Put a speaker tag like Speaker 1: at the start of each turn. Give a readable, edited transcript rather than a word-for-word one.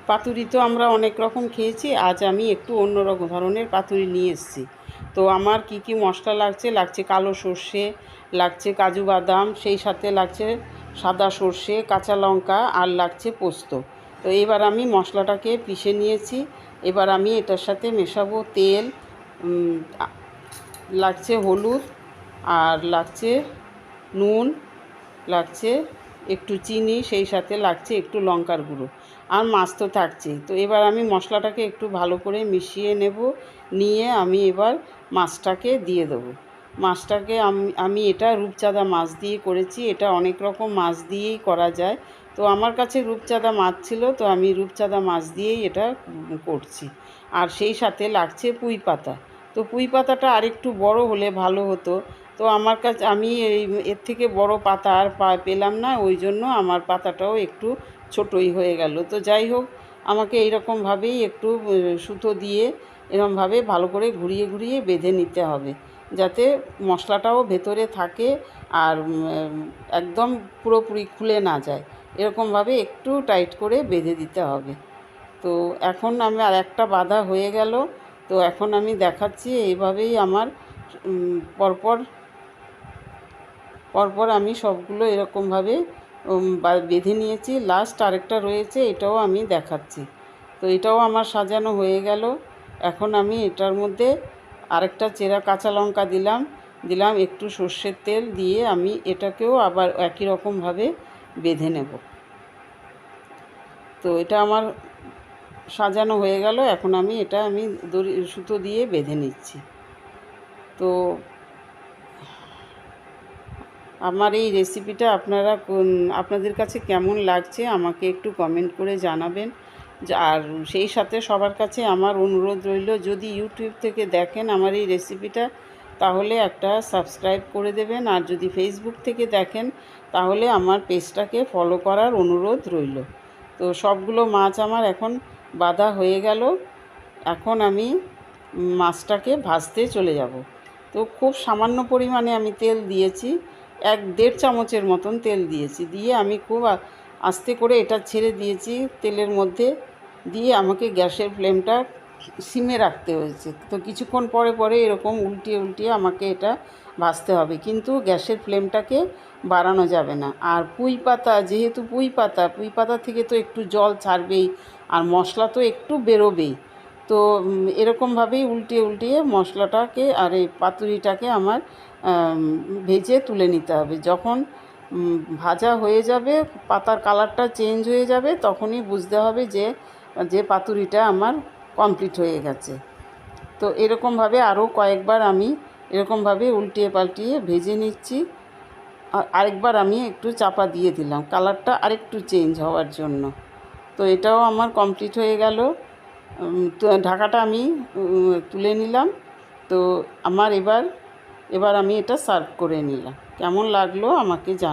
Speaker 1: পাতুরি তো আমরা অনেক রকম খেয়েছি, আজ আমি একটু অন্য রকম ধরনের পাতুরি নিয়ে এসেছি। তো আমার কি কি মশলা লাগছে, কালো সর্ষে, লাগছে কাজু বাদাম, সেই সাথে লাগছে সাদা সর্ষে, কাঁচা লঙ্কা, আর লাগছে পোস্ত। তো এবার আমি মশলাটাকে পিষে নিয়েছি। এবার আমি এটার সাথে মেশাবো তেল, লাগছে হলুদ, আর লাগছে নুন, লাগছে একটু চিনি, সেই সাথে লাগছে একটু লঙ্কার গুঁড়ো, আর মাছ তো থাকছেই। তো এবার আমি মশলাটাকে একটু ভালো করে মিশিয়ে নেব, নিয়ে আমি এবার মাছটাকে দিয়ে দেবো। মাছটাকে আমি এটা রূপচাঁদা মাছ দিয়ে করেছি, এটা অনেক রকম মাছ দিয়েই করা যায়। তো আমার কাছে রূপচাঁদা মাছ ছিল, তো আমি রূপচাঁদা মাছ দিয়েই এটা করছি। আর সেই সাথে লাগছে পুঁই পাতা। তো পুঁই পাতাটা আরেকটু বড় হলে ভালো হতো, তো আমার কাছে আমি এর থেকে বড় পাতা আর পেলাম না, ওই জন্য আমার পাতাটাও একটু ছোটই হয়ে গেল। তো যাই হোক, আমাকে এইরকমভাবেই একটু সুতো দিয়ে এরকমভাবে ভালো করে ঘুরিয়ে ঘুরিয়ে বেঁধে নিতে হবে, যাতে মশলাটাও ভেতরে থাকে আর একদম পুরোপুরি খুলে না যায়। এরকমভাবে একটু টাইট করে বেঁধে দিতে হবে। তো এখন আমি আর একটা বাঁধা হয়ে গেল। তো এখন আমি দেখাচ্ছি, এইভাবেই আমার পরপর পরপর আমি সবগুলো এরকমভাবে বেঁধে নিয়েছি। লাস্ট আরেকটা রয়েছে, এটাও আমি দেখাচ্ছি। তো এটাও আমার সাজানো হয়ে গেল। এখন আমি এটার মধ্যে আরেকটা চেরা কাঁচা লঙ্কা দিলাম একটু সর্ষের তেল দিয়ে আমি এটাকেও আবার একই রকমভাবে বেঁধে নেব। তো এটা আমার সাজানো হয়ে গেল। এখন আমি দড়ি সুতো দিয়ে বেঁধে নিচ্ছি। তো আমার এই রেসিপিটা আপনাদের কাছে কেমন লাগছে আমাকে একটু কমেন্ট করে জানাবেন। আর সেই সাথে সবার কাছে আমার অনুরোধ রইল, যদি ইউটিউব থেকে দেখেন আমার এই রেসিপিটা, তাহলে একটা সাবস্ক্রাইব করে দেবেন। আর যদি ফেসবুক থেকে দেখেন, তাহলে আমার পেজটাকে ফলো করার অনুরোধ রইল। তো সবগুলো মাছ আমার এখন বাঁধা হয়ে গেল। এখন আমি মাছটাকে ভাজতে চলে যাব। তো খুব সামান্য পরিমাণে আমি তেল দিয়েছি, 1-1.5 চামচের মতন তেল দিয়েছি, দিয়ে আমি খুব আস্তে করে এটা ছেড়ে দিয়েছি তেলের মধ্যে, দিয়ে আমাকে গ্যাসের ফ্লেমটা সিমে রাখতে হয়েছে। তো কিছুক্ষণ পরে পরে এরকম উল্টিয়ে উল্টিয়ে আমাকে এটা ভাজতে হবে, কিন্তু গ্যাসের ফ্লেমটাকে বাড়ানো যাবে না। আর যেহেতু পুঁই পাতা থেকে তো একটু জল ছাড়বেই, আর মশলা তো একটু বেরোবেই। তো এরকমভাবেই উল্টিয়ে উল্টিয়ে মশলাটাকে আর এই পাতুরিটাকে আমার ভেজে তুলে নিতে হবে। যখন ভাজা হয়ে যাবে, পাতার কালারটা চেঞ্জ হয়ে যাবে, তখনই বুঝতে হবে যে পাতুরিটা আমার কমপ্লিট হয়ে গেছে। তো এরকমভাবে আরও কয়েকবার আমি এরকমভাবে উল্টিয়ে পাল্টিয়ে ভেজে নিচ্ছি। আরেকবার আমি একটু চাপা দিয়ে দিলাম কালারটা আরেকটু চেঞ্জ হওয়ার জন্য। তো এটাও আমার কমপ্লিট হয়ে গেল। তো ঢাকাটা আমি তুলে নিলাম। তো আমার এবার আমি এটা সার্ভ করে নিলাম। কেমন লাগলো আমাকে জানাবেন।